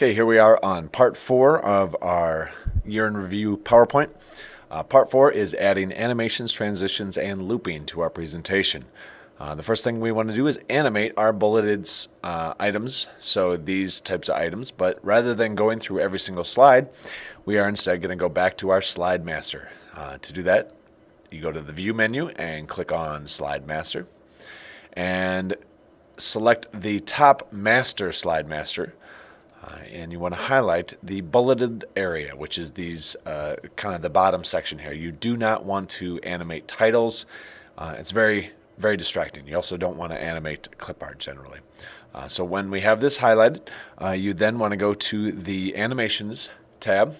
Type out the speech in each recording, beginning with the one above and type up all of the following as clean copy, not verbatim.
Okay, here we are on part 4 of our year in review PowerPoint. Part 4 is adding animations, transitions, and looping to our presentation. The first thing we want to do is animate our bulleted items, so these types of items, but rather than going through every single slide, we are instead going to go back to our Slide Master. To do that, you go to the View menu and click on Slide Master, and select the top Master Slide Master. And you want to highlight the bulleted area, which is these kind of the bottom section here. You do not want to animate titles. It's very, very distracting. You also don't want to animate clip art generally. So when we have this highlighted, you then want to go to the Animations tab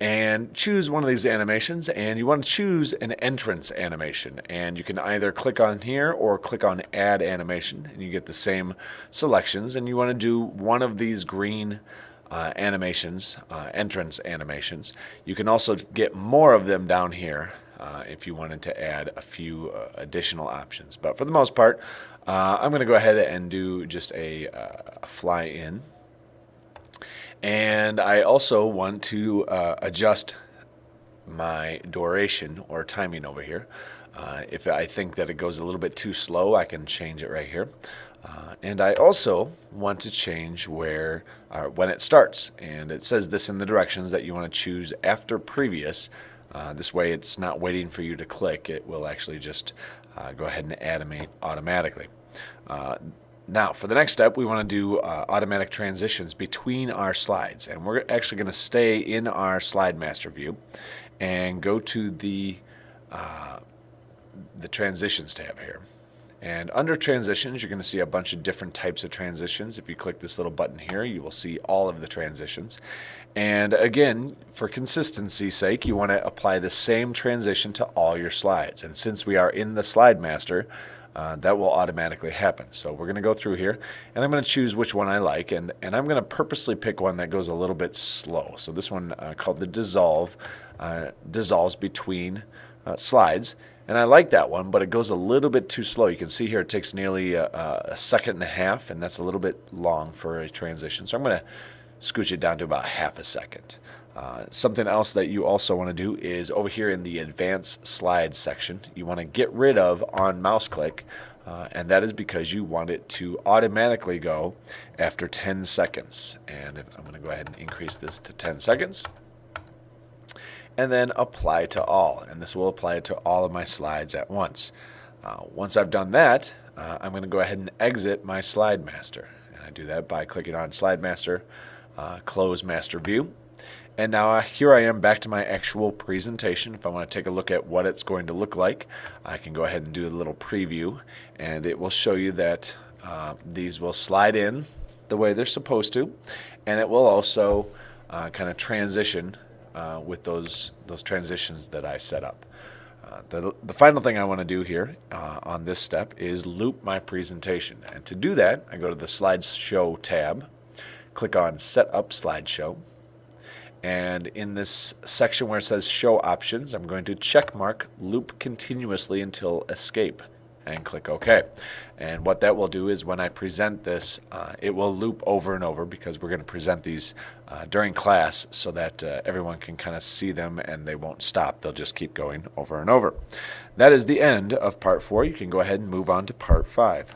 and choose one of these animations, and you want to choose an entrance animation, and you can either click on here or click on add animation and you get the same selections. And you want to do one of these green animations, entrance animations. You can also get more of them down here if you wanted to add a few additional options, but for the most part I'm going to go ahead and do just a fly in. And I also want to adjust my duration or timing over here. If I think that it goes a little bit too slow, I can change it right here. And I also want to change when it starts. And it says this in the directions that you want to choose after previous. This way it's not waiting for you to click. It will actually just go ahead and animate automatically. Now, for the next step, we want to do automatic transitions between our slides. And we're actually going to stay in our Slide Master view and go to the Transitions tab here. And under Transitions, you're going to see a bunch of different types of transitions. If you click this little button here, you will see all of the transitions. And again, for consistency's sake, you want to apply the same transition to all your slides. And since we are in the Slide Master, that will automatically happen. So we're going to go through here, and I'm going to choose which one I like, and I'm going to purposely pick one that goes a little bit slow. So this one called the Dissolve dissolves between slides, and I like that one, but it goes a little bit too slow. You can see here it takes nearly a second and a half, and that's a little bit long for a transition. So I'm going to scooch it down to about half a second. Something else that you also want to do is over here in the Advanced Slides section, you want to get rid of on mouse click, and that is because you want it to automatically go after 10 seconds. And I'm going to go ahead and increase this to 10 seconds. And then apply to all, and this will apply to all of my slides at once. Once I've done that, I'm going to go ahead and exit my Slide Master. And I do that by clicking on Slide Master, Close Master View. And now here I am back to my actual presentation. If I want to take a look at what it's going to look like, I can go ahead and do a little preview, and it will show you that these will slide in the way they're supposed to, and it will also kind of transition with those transitions that I set up. The final thing I want to do here on this step is loop my presentation. And to do that, I go to the Slideshow tab, click on Set Up Slideshow. And in this section where it says Show Options, I'm going to check mark Loop Continuously until Escape and click OK. And what that will do is when I present this, it will loop over and over, because we're going to present these during class so that everyone can kind of see them and they won't stop. They'll just keep going over and over. That is the end of part 4. You can go ahead and move on to part 5.